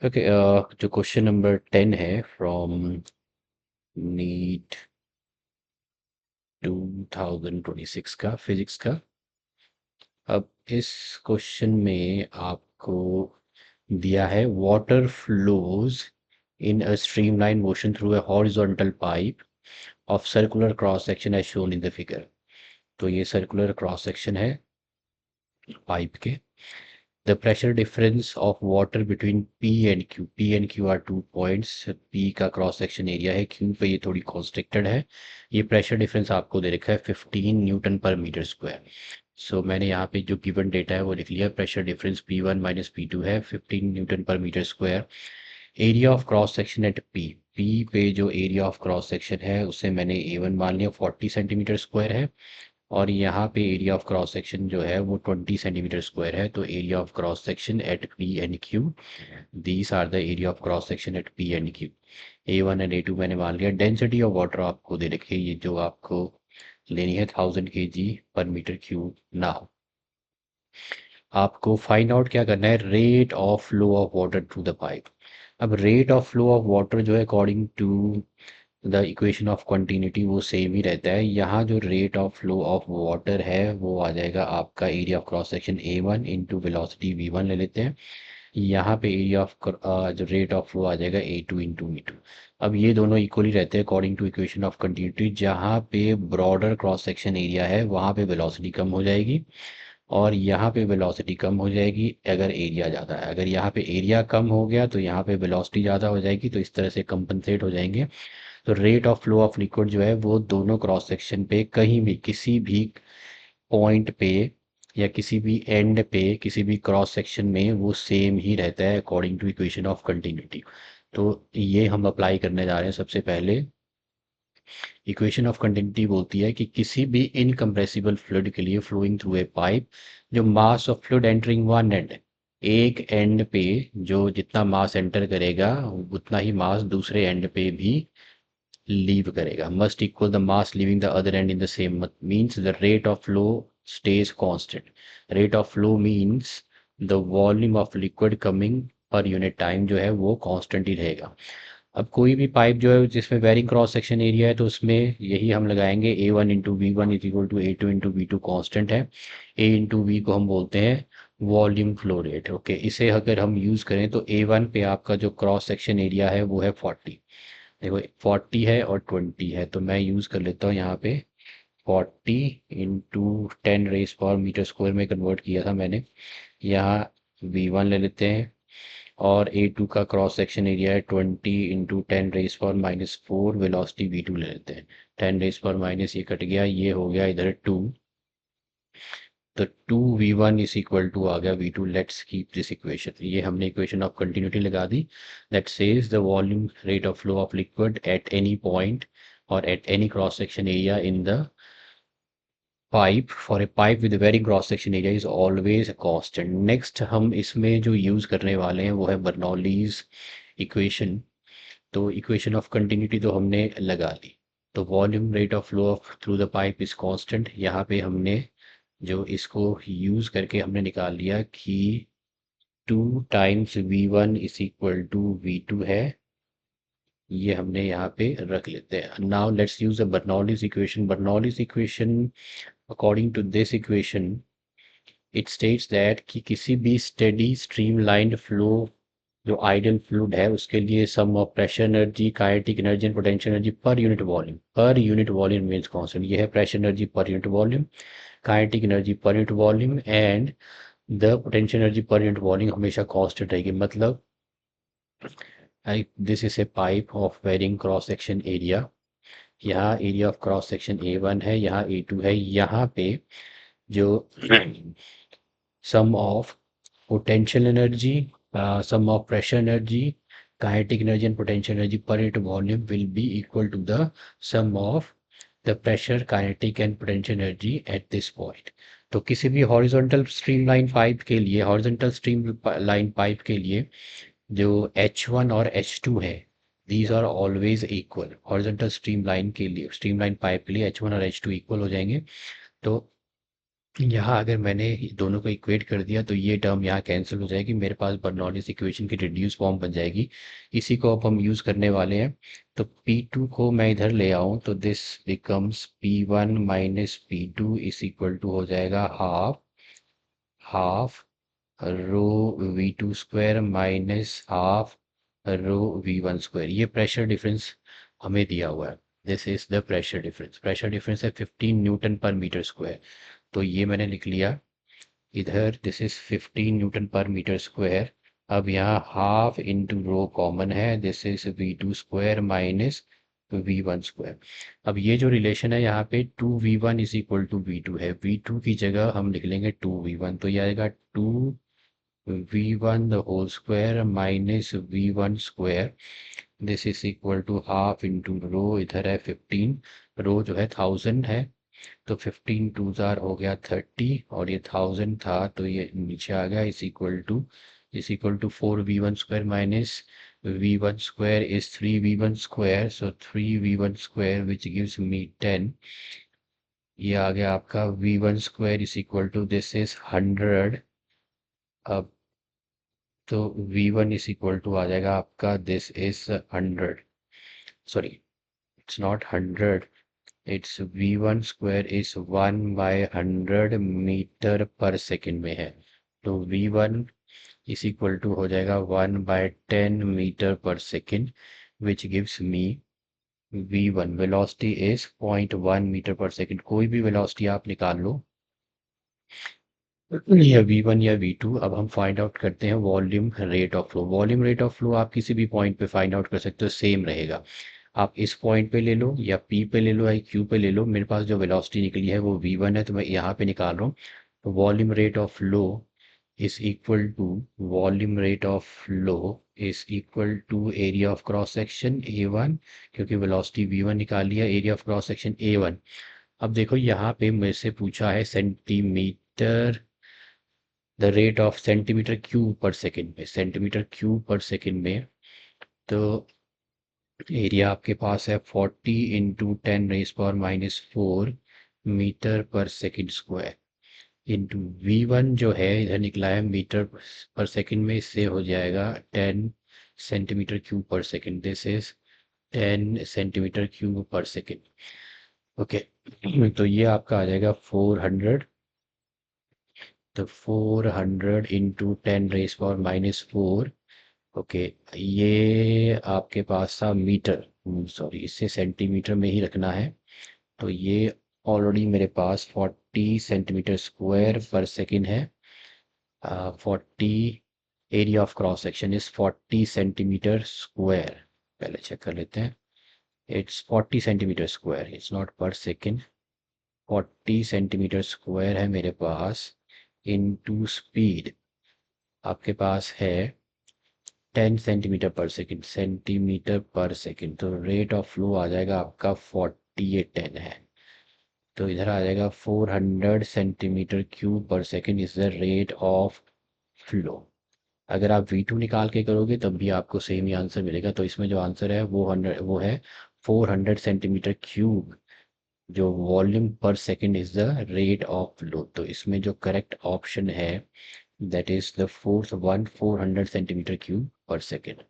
Okay, जो question number 10 है from NEET 2026 का फिजिक्स का। अब इस क्वेश्चन में आपको दिया है water flows in a streamline motion through a horizontal pipe of circular cross section as shown in the figure. तो ये सर्कुलर क्रॉस सेक्शन है पाइप के। The pressure difference of water between P and Q. P and Q are 2 points. P का cross section area है, Q पे ये थोड़ी constricted है। ये प्रेशर डिफरेंस आपको दे रखा है 15 न्यूटन पर मीटर स्क्वायर। सो मैंने यहाँ पे जो गिवन डेटा है वो लिख लिया। Pressure difference P1 minus P2 है 15 newton per metre square. Area of cross section at P पे जो एरिया ऑफ क्रॉस सेक्शन है उसे मैंने A1 मान लिया, 40 सेंटीमीटर स्क्वायर है। और यहाँ पे एरिया ऑफ क्रॉस सेक्शन जो है वो 20 सेंटीमीटर स्क्वायर है। तो area of cross section at P and Q, these are the area of cross section at P and Q. A1 and A2 मैंने मान लिया। डेंसिटी ऑफ वाटर आपको दे रखी है, ये जो आपको लेनी है 1000 kg पर मीटर क्यूब ना हो। आपको फाइंड आउट क्या करना है, rate of flow of water through the pipe. अब rate of flow of water जो है according to the equation of continuity वो सेम ही रहता है। यहाँ जो rate of flow of water है वो आ जाएगा आपका area of cross section A1 into velocity V1 ले लेते हैं। यहाँ पे एरिया ऑफ जो रेट ऑफ फ्लो आ जाएगा A2 इंटू V2। अब ये दोनों इक्वली रहते हैं according to equation of continuity. जहाँ पे ब्रॉडर क्रॉस सेक्शन एरिया है वहाँ पे वेलोसिटी कम हो जाएगी, और यहाँ पे वेलोसिटी कम हो जाएगी अगर एरिया ज़्यादा है। अगर यहाँ पे एरिया कम हो गया तो यहाँ पे वेलोसिटी ज़्यादा हो जाएगी, तो इस तरह से कंपनसेट हो जाएंगे। तो rate of flow of liquid जो है वो दोनों क्रॉस सेक्शन पे कहीं भी किसी भी पॉइंट पे या किसी भी एंड पे किसी भी क्रॉस सेक्शन में वो सेम ही रहता है according to equation of continuity. तो ये हम अप्लाई करने जा रहे हैं। सबसे पहले इक्वेशन ऑफ कंटिन्यूटी बोलती है कि किसी भी इनकम्प्रेसिबल फ्लूइड के लिए फ्लोइंग थ्रू ए पाइप, जो mass of fluid entering one and, एक एंड पे जो जितना मास एंटर करेगा उतना ही मास दूसरे एंड पे भी लीव करेगा, must equal the mass leaving the other and in the same means the rate of flow stage constant. Rate of flow means the volume of liquid coming per unit time जो है वो constant ही रहेगा। अब कोई भी pipe जो है जिसमें वेरिंग क्रॉस सेक्शन एरिया है तो उसमें यही हम लगाएंगे, A1 into V1 is equal to A2 into V2 constant है। A इंटू V को हम बोलते हैं वॉल्यूम फ्लो रेट। ओके, इसे अगर हम यूज़ करें तो A1 पे आपका जो क्रॉस सेक्शन एरिया है वो है 40। देखो 40 है और 20 है, तो मैं यूज़ कर लेता हूँ यहाँ पे 40 इंटू 10 रेज़ पर मीटर स्क्वायर में कन्वर्ट किया था मैंने। यहाँ V1 ले लेते हैं, और A2 का क्रॉस सेक्शन एरिया है 20 इंटू 10 रेज़ पर -4, वेलोसिटी V2 ले लेते हैं। 10 रेज़ पर- ये कट गया, ये हो गया इधर 2। तो 2V1 इज इक्वल टू आ गया V2। Let's keep this equation, ये हमने इक्वेशन ऑफ कंटिन्यूटी लगा दी। That says the volume rate of flow of liquid at any point और at any cross section area in the pipe for a pipe with very cross section area is always constant. Next हम इसमें जो use करने वाले हैं वो है Bernoulli's equation. तो इक्वेशन ऑफ कंटिन्यूटी तो हमने लगा ली। तो volume rate of flow of through the pipe is constant. यहाँ पे हमने जो इसको यूज करके हमने निकाल लिया कि 2 times V1 is equal to V2 है। ये हमने यहाँ पे रख लेते हैं। Now let's use the Bernoulli's equation. Bernoulli's equation, according to this equation, it states that कि किसी भी स्टेडी स्ट्रीमलाइंड फ्लो जो आइडियल फ्लूइड है उसके लिए sum of pressure energy, kinetic energy and potential energy per unit volume means constant. ये है pressure energy per unit volume, kinetic energy per unit volume and the potential energy per unit volume हमेशा constant रहेगी। मतलब this is a pipe of varying cross section area. यहाँ area of cross section A1 है, यहाँ A2 है। यहाँ पे जो sum of potential energy, sum of pressure energy, kinetic energy and potential energy per unit volume will be equal to the sum of the pressure, kinetic and potential energy at this point। तो किसी भी horizontal streamline pipe के लिए, horizontal stream line pipe के लिए जो H1 और H2 है, these are always equal. Horizontal streamline के लिए, स्ट्रीमलाइन पाइप के लिए H1 और H2 इक्वल हो जाएंगे। तो यहाँ अगर मैंने दोनों को इक्वेट कर दिया तो ये टर्म यहाँ कैंसिल हो जाएगी, मेरे पास बर्नौलीज इक्वेशन की रिड्यूस फॉर्म बन जाएगी। इसी को अब हम यूज़ करने वाले हैं। तो P2 को मैं इधर ले आऊँ तो this becomes P1 minus P2 is equal to हो जाएगा half half rho V2 square minus half rho V1 square. ये प्रेशर डिफरेंस हमें दिया हुआ है। This is the pressure difference है 15 न्यूटन पर मीटर स्क्वायर। तो ये मैंने लिख लिया इधर, this is 15 newton per metre square. अब यहाँ हाफ इंटू रो कॉमन है, this is V2 square minus V1 square. अब ये जो रिलेशन है यहाँ पे 2V1 is equal to V2 है, V2 की जगह हम लिख लेंगे 2V1, तो ये आएगा 2V1 the whole square minus V1 square. This is equal to half into rho, इधर है 15, रो जो है 1000 है, तो 15 टू जार हो गया 30, और ये 1000 था तो ये नीचे आ गया, is equal to 4V1 square minus V1 square is 3V1 square, so 3V1 square which gives me 10। ये आ गया आपका V1 square is equal to this is 100। अब तो V1 इज इक्वल टू आ जाएगा आपका, this is 100, sorry it's not 100, it's V1 square is 1/100 metre per second में है। तो V1 इज इक्वल टू हो जाएगा 1/10 metre per second, which gives me V1 velocity is 0.1 metre per second. कोई भी वेलोसिटी आप निकाल लो, या V1 या V2। अब हम फाइंड आउट करते हैं volume rate of flow. Volume rate of flow आप किसी भी पॉइंट पे फाइंड आउट कर सकते हो, सेम रहेगा। आप इस पॉइंट पे ले लो या P पे ले लो या Q पे ले लो, मेरे पास जो वेलोसिटी निकली है वो V1 है, तो मैं यहाँ पे निकाल रहा हूँ। तो volume rate of flow is equal to volume rate of flow is equal to area of cross section A1, क्योंकि वेलोसिटी V1 निकाल लिया, area of cross section A1। अब देखो यहाँ पे मेरे से पूछा है centimetre, the rate of centimetre cube पर सेकेंड में, सेंटीमीटर क्यूब पर सेकेंड में। तो एरिया आपके पास है 40 into 10⁻⁻⁴ metre per second square, into V1 जो है इधर निकला है मीटर पर सेकेंड में, इससे हो जाएगा 10 सेंटीमीटर क्यूब पर second, this is 10 centimetre cube पर सेकेंड। ओके, तो ये आपका आ जाएगा 400। तो 400 इंटू 10⁻⁻⁴, ओके, ये आपके पास था मीटर, सॉरी इसे सेंटीमीटर में ही रखना है। तो ये ऑलरेडी मेरे पास 40 सेंटीमीटर स्क्वायर पर सेकेंड है। 40, area of cross section is 40 centimetre square. पहले चेक कर लेते हैं, it's 40 centimetre square, it's not पर सेकेंड। 40 सेंटीमीटर स्क्वायर है मेरे पास, इनटू स्पीड आपके पास है 10 सेंटीमीटर पर सेकेंड, सेंटीमीटर पर सेकेंड। तो रेट ऑफ फ्लो आ जाएगा आपका 40, ये 10 है, तो इधर आ जाएगा 400 सेंटीमीटर क्यूब पर second is the rate of flow. अगर आप V2 निकाल के करोगे तब भी आपको सेम ही आंसर मिलेगा। तो इसमें जो आंसर है वो है 400 सेंटीमीटर क्यूब, जो वॉल्यूम पर second is the rate of flow. तो इसमें जो करेक्ट ऑप्शन है that is the fourth one, 400 centimetre cube पर सेकेंड।